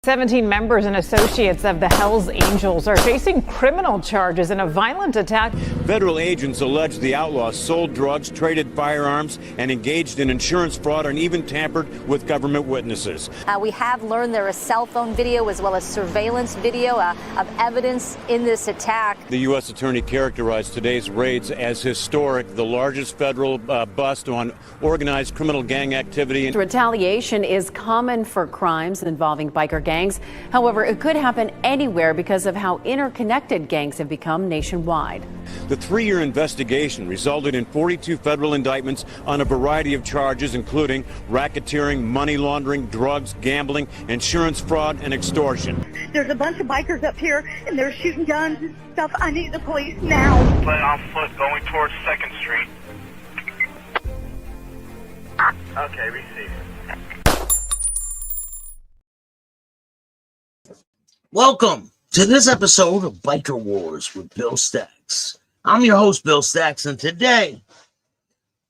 17 members and associates of the Hells Angels are facing criminal charges in a violent attack. Federal agents allege the outlaws sold drugs, traded firearms, and engaged in insurance fraud and even tampered with government witnesses. We have learned there is cell phone video as well as surveillance video of evidence in this attack. The U.S. Attorney characterized today's raids as historic, the largest federal bust on organized criminal gang activity. Retaliation is common for crimes involving biker gangs. However, it could happen anywhere because of how interconnected gangs have become nationwide. The three-year investigation resulted in 42 federal indictments on a variety of charges, including racketeering, money laundering, drugs, gambling, insurance fraud, and extortion. There's a bunch of bikers up here, and they're shooting guns and stuff. I need the police now. Playing on foot going towards 2nd Street. Okay, receive. Welcome to this episode of Biker Wars with Bill Staxx. I'm your host, Bill Staxx, and today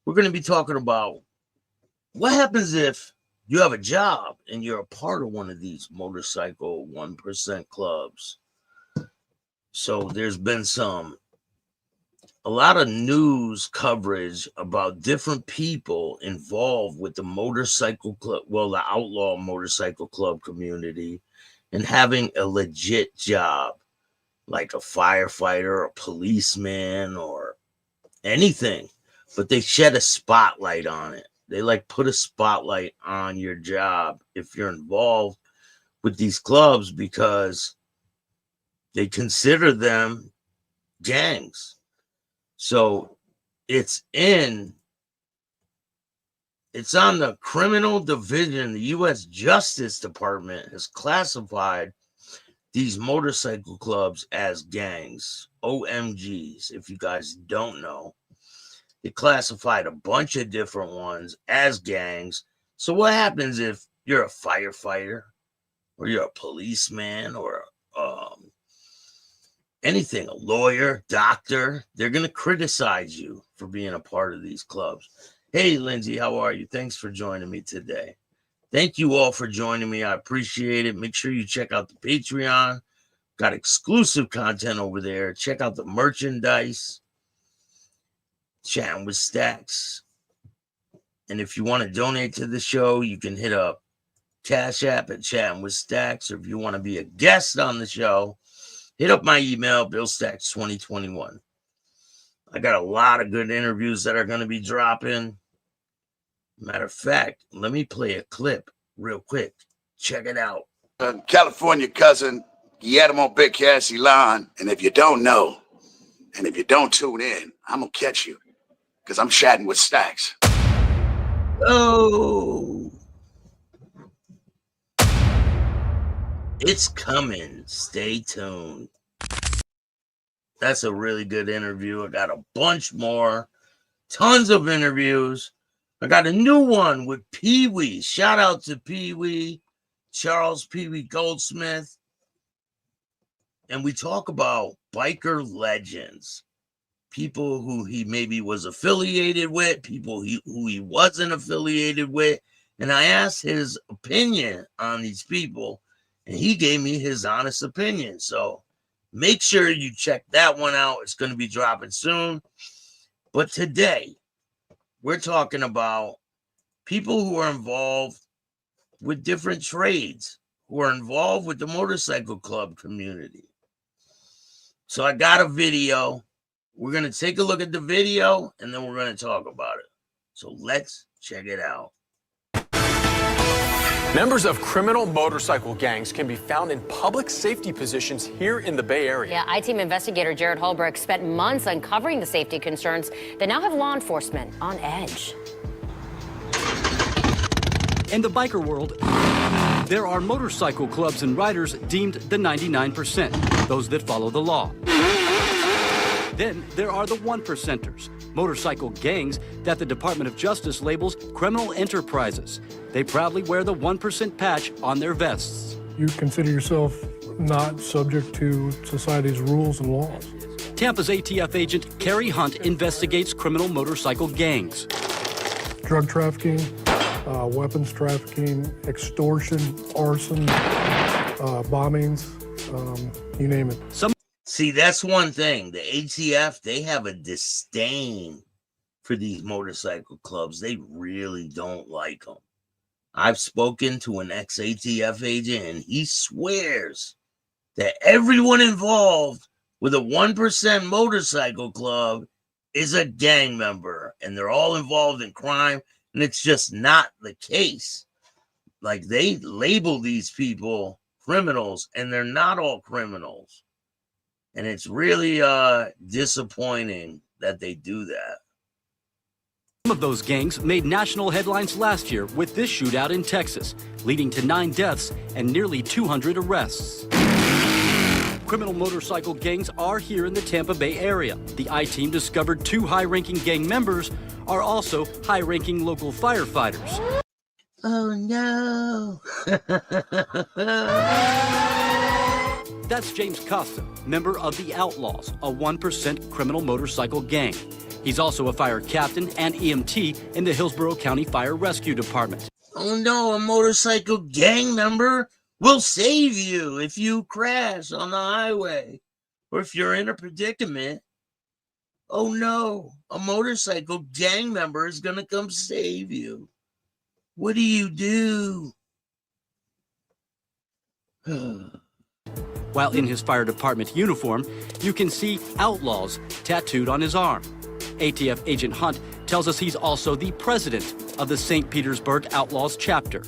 we're going to be talking about what happens if you have a job and you're a part of one of these motorcycle 1% clubs. So there's been a lot of news coverage about different people involved with the motorcycle club, the outlaw motorcycle club community, and having a legit job like a firefighter, a policeman, or anything, but they shed a spotlight on it. They put a spotlight on your job if you're involved with these clubs because they consider them gangs. So it's on the criminal division. The U.S. Justice Department has classified these motorcycle clubs as gangs, OMGs. If you guys don't know, they classified a bunch of different ones as gangs. So what happens if you're a firefighter or you're a policeman or anything, a lawyer, doctor? They're going to criticize you for being a part of these clubs. Hey, Lindsay, how are you? Thanks for joining me today. Thank you all for joining me. I appreciate it. Make sure you check out the Patreon. Got exclusive content over there. Check out the merchandise. Chatting with Staxx. And if you want to donate to the show, you can hit up Cash App at Chatting with Staxx. Or if you want to be a guest on the show, hit up my email, BillStaxx2021. I got a lot of good interviews that are going to be dropping. Matter of fact, let me play a clip real quick. Check it out. California cousin, Guillermo Big Cassie Lawn. And if you don't know, and if you don't tune in, I'm going to catch you because I'm chatting with Staxx. Oh, it's coming. Stay tuned. That's a really good interview. I got a bunch more, tons of interviews. I got a new one with Pee Wee. Shout out to Pee Wee, Charles Pee Wee Goldsmith. And we talk about biker legends, people who he maybe was affiliated with, people who he wasn't affiliated with. And I asked his opinion on these people, and he gave me his honest opinion. So make sure you check that one out. It's going to be dropping soon. But today, we're talking about people who are involved with different trades, who are involved with the motorcycle club community. So I got a video. We're going to take a look at the video, and then we're going to talk about it. So let's check it out. Members of criminal motorcycle gangs can be found in public safety positions here in the Bay Area. Yeah, I-Team investigator Jared Holbrook spent months uncovering the safety concerns that now have law enforcement on edge. In the biker world, there are motorcycle clubs and riders deemed the 99%, those that follow the law. Then there are the 1%ers, motorcycle gangs that the Department of Justice labels criminal enterprises. They proudly wear the 1% patch on their vests. You consider yourself not subject to society's rules and laws. Tampa's ATF agent Carrie Hunt investigates criminal motorcycle gangs. Drug trafficking, weapons trafficking, extortion, arson, bombings, you name it. See, that's one thing. The ATF, they have a disdain for these motorcycle clubs. They really don't like them. I've spoken to an ex-ATF agent, and he swears that everyone involved with a 1% motorcycle club is a gang member, and they're all involved in crime, and it's just not the case. Like, they label these people criminals, and they're not all criminals. And it's really disappointing that they do that. Some of those gangs made national headlines last year with this shootout in Texas, leading to 9 deaths and nearly 200 arrests. Criminal motorcycle gangs are here in the Tampa Bay area. The I-Team discovered 2 high-ranking gang members are also high-ranking local firefighters. Oh, no. That's James Costa, member of the Outlaws, a 1% criminal motorcycle gang. He's also a fire captain and EMT in the Hillsborough County Fire Rescue Department. Oh no, a motorcycle gang member will save you if you crash on the highway or if you're in a predicament. Oh no, a motorcycle gang member is going to come save you. What do you do? While in his fire department uniform, you can see Outlaws tattooed on his arm. ATF Agent Hunt tells us he's also the president of the St. Petersburg Outlaws chapter.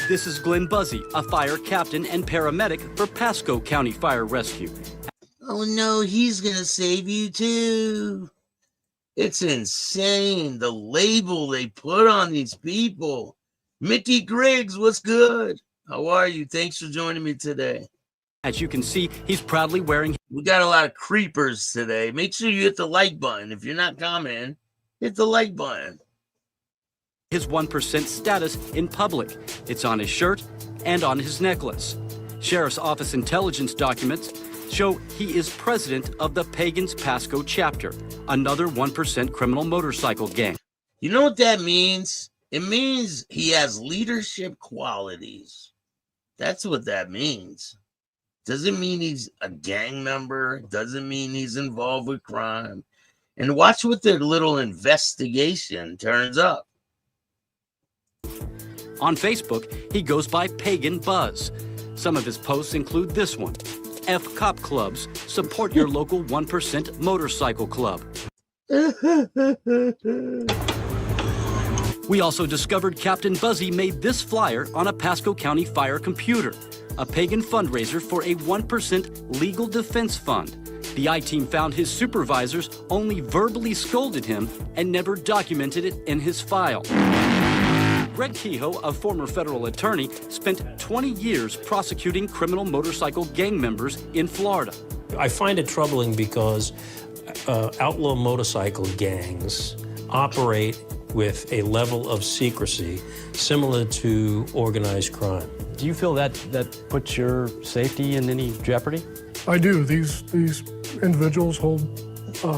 This is Glenn Buzzy, a fire captain and paramedic for Pasco County Fire Rescue. Oh no, he's going to save you too. It's insane, the label they put on these people. Mickey Griggs, what's good? How are you? Thanks for joining me today. As you can see, he's proudly wearing... We got a lot of creepers today. Make sure you hit the like button. If you're not commenting, hit the like button. His 1% status in public. It's on his shirt and on his necklace. Sheriff's Office intelligence documents show he is president of the Pagans Pasco chapter, another 1% criminal motorcycle gang. You know what that means? It means he has leadership qualities. That's what that means. Doesn't mean he's a gang member. Doesn't mean he's involved with crime. And watch what their little investigation turns up. On Facebook, he goes by Pagan Buzz. Some of his posts include this one. F Cop Clubs, support your local 1% motorcycle club. We also discovered Captain Buzzy made this flyer on a Pasco County Fire computer, a pagan fundraiser for a 1% legal defense fund. The I-Team found his supervisors only verbally scolded him and never documented it in his file. Greg Kehoe, a former federal attorney, spent 20 years prosecuting criminal motorcycle gang members in Florida. I find it troubling because outlaw motorcycle gangs operate with a level of secrecy similar to organized crime. Do you feel that puts your safety in any jeopardy? I do. These individuals hold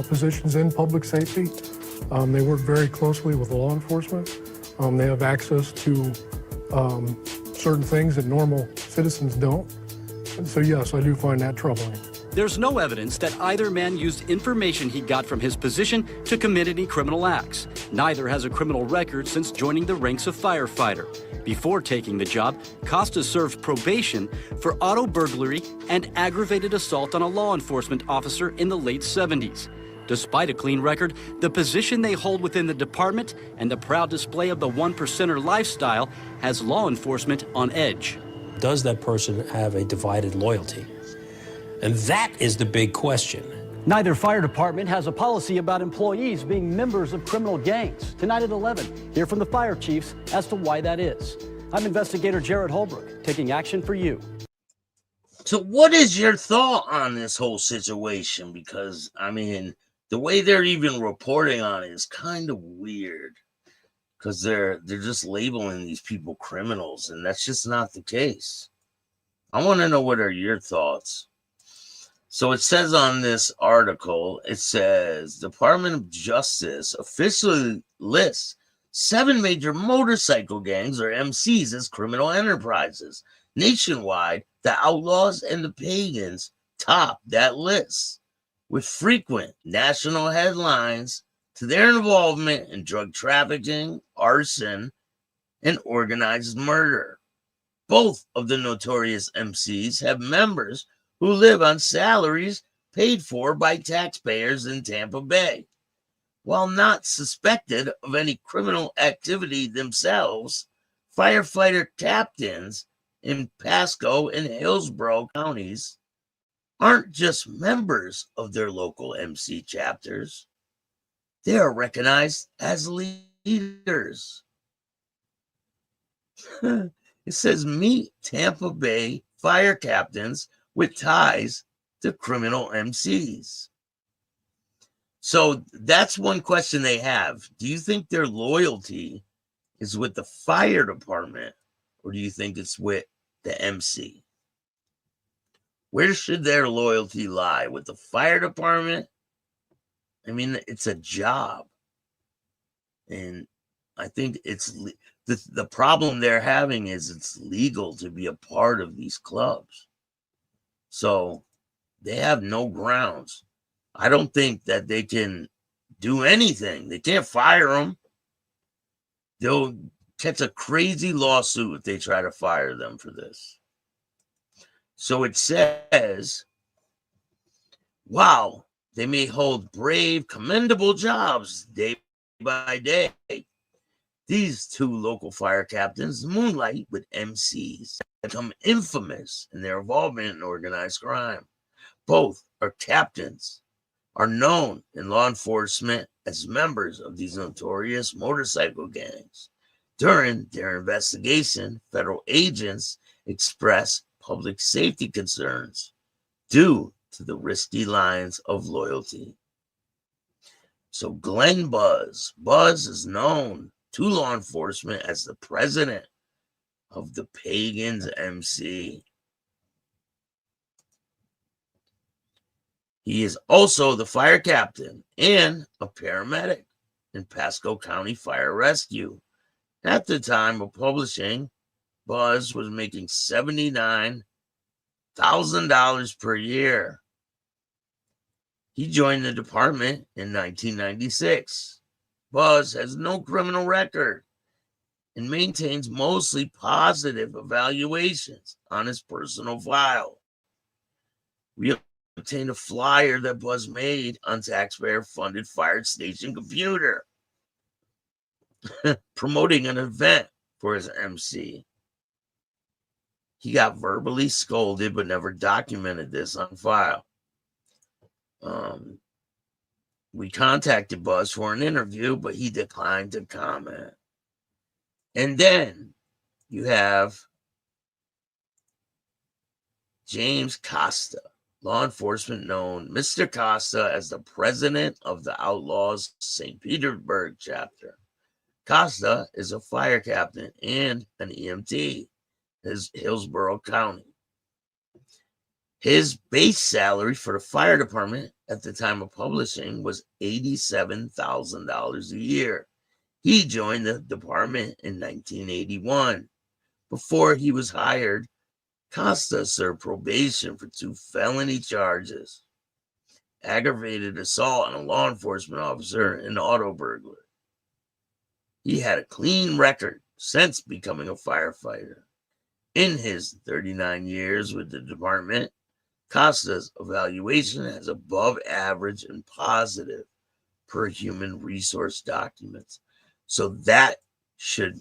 positions in public safety. They work very closely with law enforcement. They have access to certain things that normal citizens don't. And so yes, I do find that troubling. There's no evidence that either man used information he got from his position to commit any criminal acts. Neither has a criminal record since joining the ranks of firefighter. Before taking the job, Costa served probation for auto burglary and aggravated assault on a law enforcement officer in the late 70s. Despite a clean record, the position they hold within the department and the proud display of the 1%er lifestyle has law enforcement on edge. Does that person have a divided loyalty? And that is the big question. Neither fire department has a policy about employees being members of criminal gangs. Tonight at 11, hear from the fire chiefs as to why that is. I'm investigator Jared Holbrook, taking action for you. So what is your thought on this whole situation? Because, I mean, the way they're even reporting on it is kind of weird. Because they're just labeling these people criminals, and that's just not the case. I want to know, what are your thoughts? So it says on this article, it says, Department of Justice officially lists 7 major motorcycle gangs, or MCs, as criminal enterprises. Nationwide, the Outlaws and the Pagans top that list, with frequent national headlines to their involvement in drug trafficking, arson, and organized murder. Both of the notorious MCs have members who live on salaries paid for by taxpayers in Tampa Bay. While not suspected of any criminal activity themselves, firefighter captains in Pasco and Hillsborough counties aren't just members of their local MC chapters. They are recognized as leaders. It says, meet Tampa Bay fire captains with ties to criminal MCs. So that's one question they have. Do you think their loyalty is with the fire department, or do you think it's with the MC? Where should their loyalty lie? With the fire department? I mean, it's a job. And I think it's the problem they're having is it's legal to be a part of these clubs. So they have no grounds. I don't think that they can do anything. They can't fire them. They'll catch a crazy lawsuit if they try to fire them for this. So it says, wow, they may hold brave, commendable jobs day by day. These two local fire captains moonlight with MCs, become infamous in their involvement in organized crime. Both are captains, are known in law enforcement as members of these notorious motorcycle gangs. During their investigation, federal agents expressed public safety concerns due to the risky lines of loyalty. So Glenn Buzz is known to law enforcement as the president of the Pagans MC. He is also the fire captain and a paramedic in Pasco County Fire Rescue. At the time of publishing, Buzz was making $79,000 per year. He joined the department in 1996. Buzz has no criminal record and maintains mostly positive evaluations on his personal file. We obtained a flyer that Buzz made on taxpayer-funded fire station computer, promoting an event for his MC. He got verbally scolded but never documented this on file. We contacted Buzz for an interview, but he declined to comment. And then you have James Costa, law enforcement known Mr. Costa as the president of the Outlaws St. Petersburg chapter. Costa is a fire captain and an EMT in Hillsborough County. His base salary for the fire department at the time of publishing was $87,000 a year. He joined the department in 1981. Before he was hired, Costa served probation for 2 felony charges: aggravated assault on a law enforcement officer and auto burglary. He had a clean record since becoming a firefighter. In his 39 years with the department, Costa's evaluation has above average and positive per human resource documents. So that should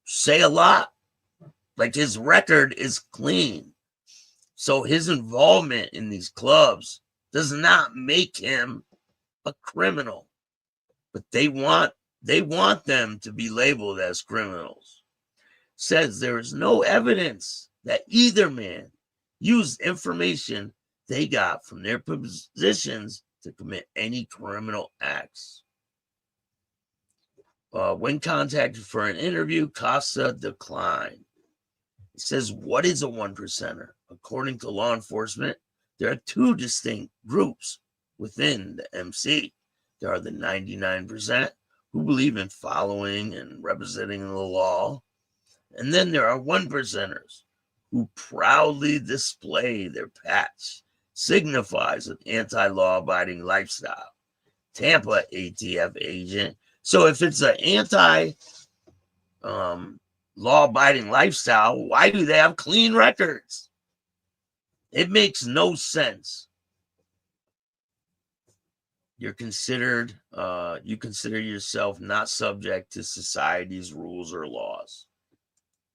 say a lot. Like, his record is clean. So his involvement in these clubs does not make him a criminal. But they want them to be labeled as criminals. Says there is no evidence that either man used information they got from their positions to commit any criminal acts. When contacted for an interview, Costa declined. He says, what is a 1%er? According to law enforcement, there are 2 distinct groups within the MC. There are the 99% who believe in following and representing the law. And then there are 1%ers who proudly display their patch signifies an anti-law abiding lifestyle. Tampa ATF agent. So if it's an law abiding lifestyle, why do they have clean records? It makes no sense. You consider yourself not subject to society's rules or laws.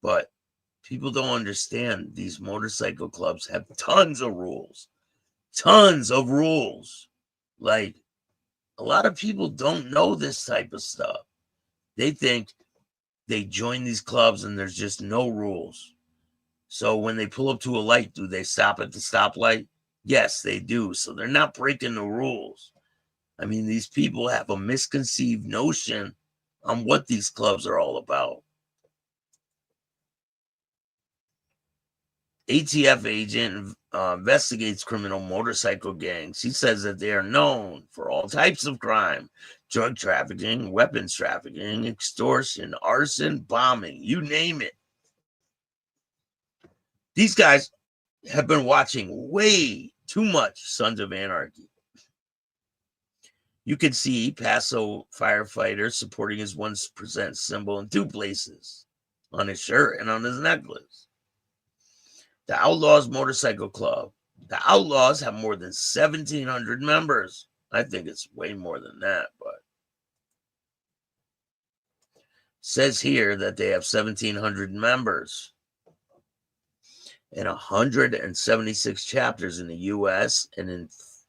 But people don't understand these motorcycle clubs have tons of rules. Tons of rules. Like, a lot of people don't know this type of stuff. They think they join these clubs and there's just no rules. So when they pull up to a light, do they stop at the stoplight? Yes, they do. So they're not breaking the rules. I mean, these people have a misconceived notion on what these clubs are all about. ATF agent investigates criminal motorcycle gangs. He says that they are known for all types of crime: drug trafficking, weapons trafficking, extortion, arson, bombing, you name it. These guys have been watching way too much Sons of Anarchy. You can see Pasco firefighter supporting his 1% symbol in two places, on his shirt and on his necklace. The Outlaws Motorcycle Club. The Outlaws have more than 1,700 members. I think it's way more than that, but says here that they have 1,700 members and 176 chapters in the U.S. and in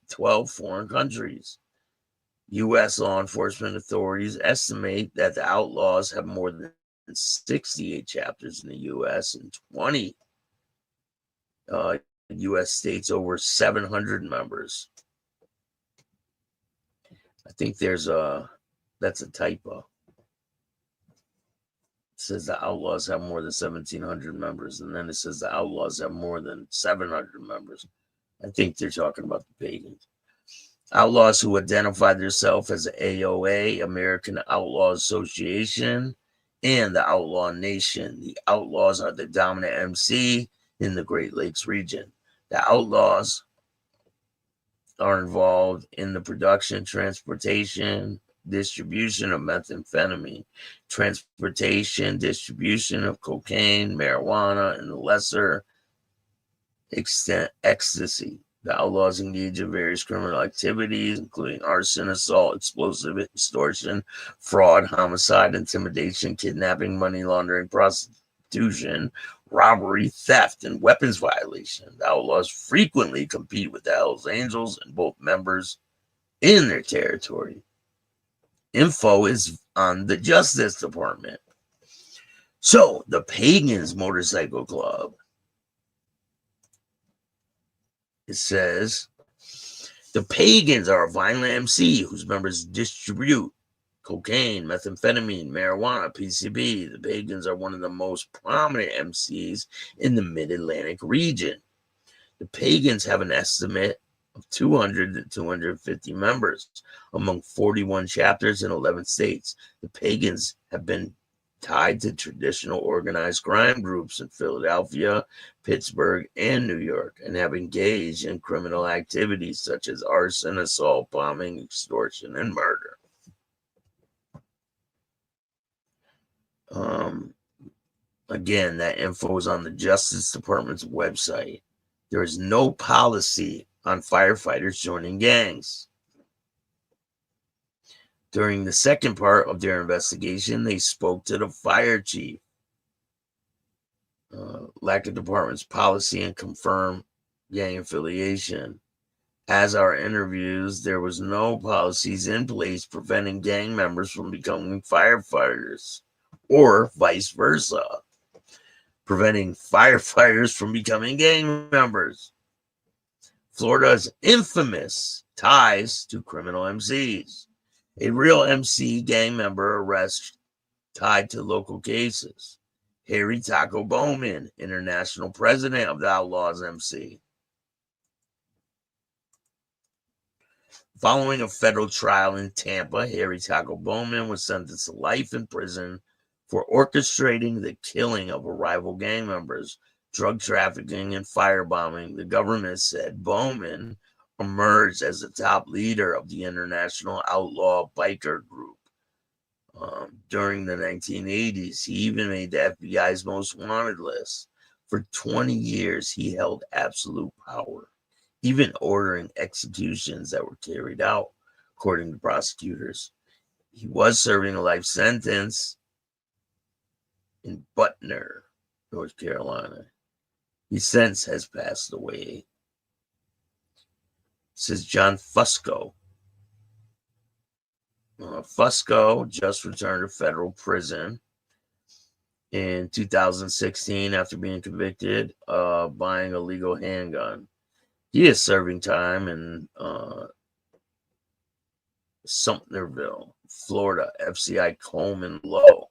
12 foreign countries. U.S. law enforcement authorities estimate that the Outlaws have more than 68 chapters in the U.S. and 20 U.S. states, over 700 members. I think that's a typo. It says the Outlaws have more than 1,700 members, and then it says the Outlaws have more than 700 members. I think they're talking about the pagans. Outlaws who identify themselves as the AOA, American Outlaw Association, and the Outlaw Nation. The Outlaws are the dominant MC in the Great Lakes region. The Outlaws are involved in the production, transportation, distribution of methamphetamine, transportation, distribution of cocaine, marijuana, and the lesser extent ecstasy. The Outlaws engage in various criminal activities, including arson, assault, explosive, extortion, fraud, homicide, intimidation, kidnapping, money laundering, prostitution, robbery, theft, and weapons violation. The Outlaws frequently compete with the Hells Angels and both members in their territory. Info is on the Justice Department. So, the Pagans Motorcycle Club. It says, the Pagans are a violent MC whose members distribute cocaine, methamphetamine, marijuana, PCB. The Pagans are one of the most prominent MCs in the Mid-Atlantic region. The Pagans have an estimate of 200 to 250 members among 41 chapters in 11 states. The Pagans have been tied to traditional organized crime groups in Philadelphia, Pittsburgh, and New York, and have engaged in criminal activities such as arson, assault, bombing, extortion, and murder. Again, that info is on the Justice Department's website. There is no policy on firefighters joining gangs. During the second part of their investigation, they spoke to the fire chief. Lack of department's policy and confirmed gang affiliation. As our interviews, there was no policies in place preventing gang members from becoming firefighters, or vice versa, preventing firefighters from becoming gang members. Florida's infamous ties to criminal MCs. A real MC gang member arrest tied to local cases. Harry Taco Bowman, international president of the Outlaws MC. Following a federal trial in Tampa, Harry Taco Bowman was sentenced to life in prison for orchestrating the killing of rival gang members drug trafficking, and firebombing, the government said Bowman emerged as the top leader of the international outlaw biker group. During the 1980s, he even made the FBI's most wanted list. For 20 years, he held absolute power, even ordering executions that were carried out, according to prosecutors. He was serving a life sentence in Butner, North Carolina. He since has passed away. Says John Fusco. Fusco just returned to federal prison in 2016 after being convicted of buying a legal handgun. He is serving time in Sumterville, Florida, FCI Coleman Low.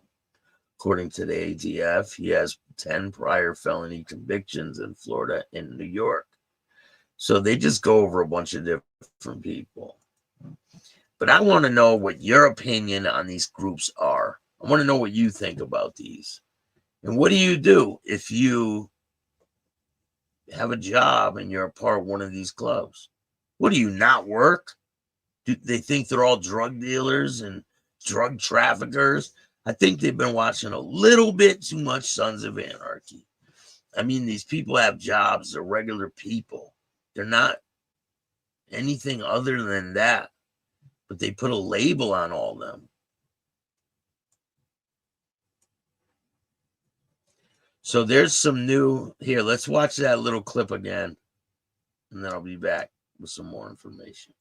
According to the ATF, he has 10 prior felony convictions in Florida and New York. So they just go over a bunch of different people. But I want to know what your opinion on these groups are. I want to know what you think about these. And what do you do if you have a job and you're a part of one of these clubs? What do you not work? Do they think they're all drug dealers and drug traffickers? I think they've been watching a little bit too much Sons of Anarchy. I mean, these people have jobs. They're regular people. They're not anything other than that. But they put a label on all of them. So there's some new here. Let's watch that little clip again, and then I'll be back with some more information.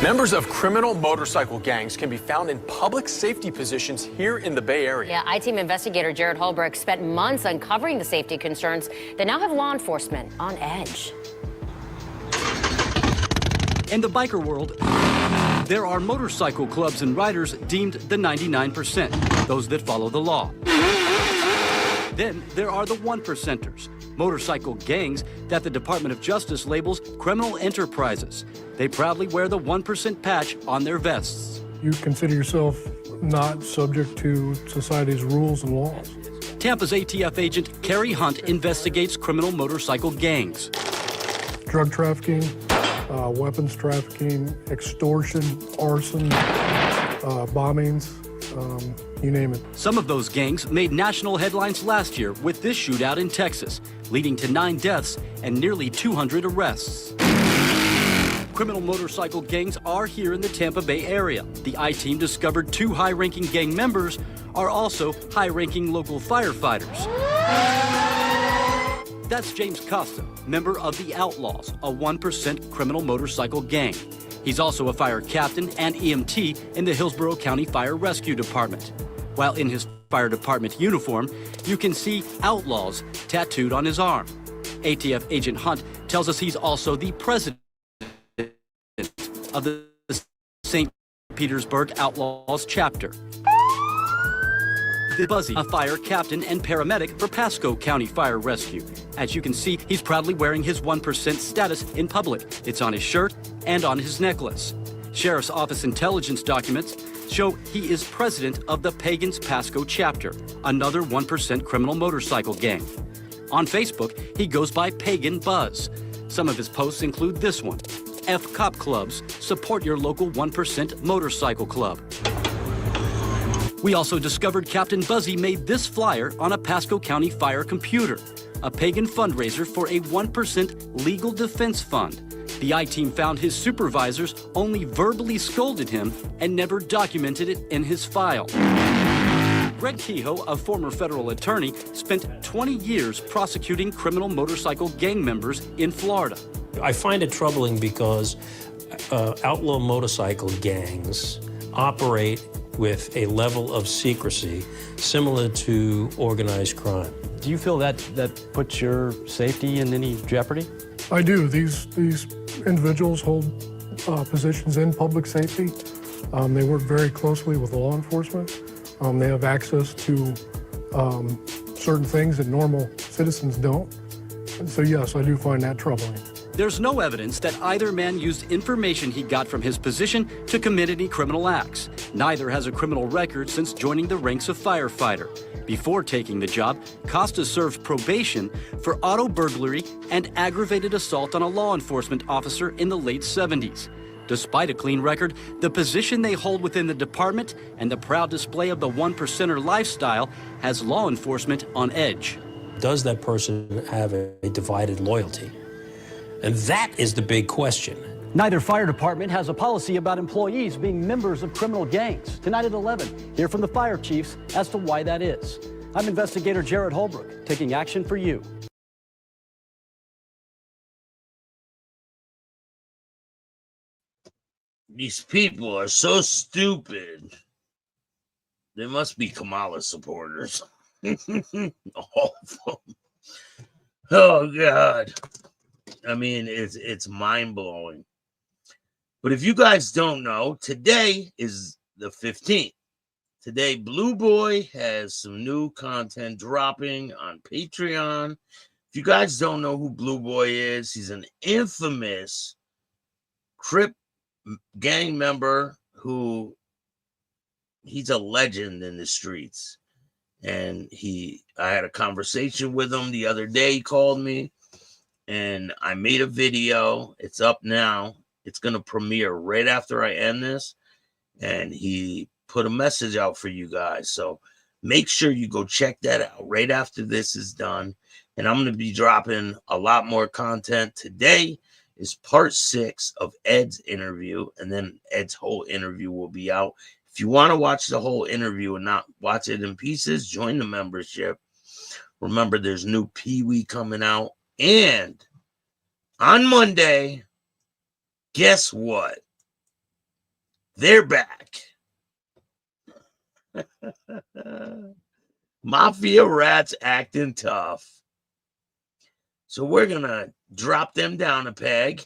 Members of criminal motorcycle gangs can be found in public safety positions here in the Bay Area. Yeah, I-Team investigator Jared Holbrook spent months uncovering the safety concerns that now have law enforcement on edge. In the biker world, there are motorcycle clubs and riders deemed the 99%, those that follow the law. Then there are the 1%ers, motorcycle gangs that the Department of Justice labels criminal enterprises. They proudly wear the 1% patch on their vests. You consider yourself not subject to society's rules and laws. Tampa's ATF agent Carrie Hunt investigates criminal motorcycle gangs. Drug trafficking, weapons trafficking, extortion, arson, bombings, you name it. Some of those gangs made national headlines last year with this shootout in Texas, leading to 9 deaths and nearly 200 arrests. Criminal motorcycle gangs are here in the Tampa Bay area. The I-Team discovered 2 high-ranking gang members are also high-ranking local firefighters. That's James Costa, member of the Outlaws, a 1% criminal motorcycle gang. He's also a fire captain and EMT in the Hillsborough County Fire Rescue Department. While in his fire department uniform, you can see Outlaws tattooed on his arm. ATF Agent Hunt tells us he's also the president of the St. Petersburg Outlaws chapter. Buzzy, a fire captain and paramedic for Pasco County Fire Rescue. As you can see, he's proudly wearing his 1% status in public. It's on his shirt and on his necklace. Sheriff's Office intelligence documents show he is president of the Pagans Pasco chapter, another 1% criminal motorcycle gang. On Facebook, he goes by Pagan Buzz. Some of his posts include this one: F Cop Clubs, support your local 1% motorcycle club. We also discovered Captain Buzzy made this flyer on a Pasco County Fire computer, a pagan fundraiser for a 1% legal defense fund. The I-Team found his supervisors only verbally scolded him and never documented it in his file. Greg Kehoe, a former federal attorney, spent 20 years prosecuting criminal motorcycle gang members in Florida. I find it troubling because outlaw motorcycle gangs operate with a level of secrecy similar to organized crime. Do you feel that puts your safety in any jeopardy? I do. These individuals hold positions in public safety. They work very closely with law enforcement. They have access to certain things that normal citizens don't. And so yes, I do find that troubling. There's no evidence that either man used information he got from his position to commit any criminal acts. Neither has a criminal record since joining the ranks of firefighter. Before taking the job, Costa served probation for auto burglary and aggravated assault on a law enforcement officer in the late 70s. Despite a clean record, the position they hold within the department and the proud display of the one-percenter lifestyle has law enforcement on edge. Does that person have a divided loyalty? And that is the big question. Neither fire department has a policy about employees being members of criminal gangs. Tonight at 11, hear from the fire chiefs as to why that is. I'm investigator Jared Holbrook, taking action for you. These people are so stupid. They must be Kamala supporters. All of them. Oh, God. I mean, it's mind-blowing. But if you guys don't know, today is the 15th. Today, Blue Boy has some new content dropping on Patreon. If you guys don't know who Blue Boy is, he's an infamous Crip gang member who he's a legend in the streets. And I had a conversation with him the other day. He called me and I made a video. It's up now. It's going to premiere right after I end this. And he put a message out for you guys. So make sure you go check that out right after this is done. And I'm going to be dropping a lot more content. Today is part 6 of Ed's interview. And then Ed's whole interview will be out. If you want to watch the whole interview and not watch it in pieces, join the membership. Remember, there's new Pee-wee coming out. And on Monday, guess what? They're back. Mafia rats acting tough. So we're going to drop them down a peg.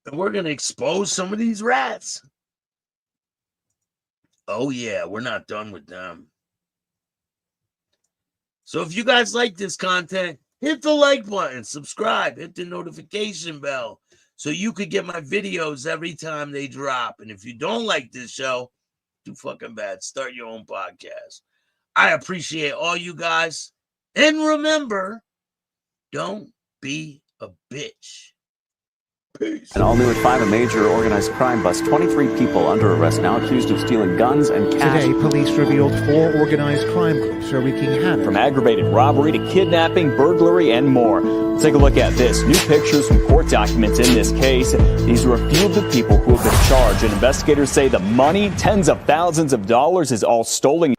And we're going to expose some of these rats. Oh, yeah, we're not done with them. So if you guys like this content, hit the like button, subscribe, hit the notification bell so you could get my videos every time they drop. And if you don't like this show, too fucking bad. Start your own podcast. I appreciate all you guys. And remember, don't be a bitch. Peace. And all new at 5, a major organized crime bust. 23 people under arrest now accused of stealing guns and cash. Today, police revealed 4 organized crime groups are wreaking havoc. From aggravated robbery to kidnapping, burglary, and more. Let's take a look at this. New pictures from court documents in this case. These are a few of the people who have been charged. And investigators say the money, tens of thousands of dollars, is all stolen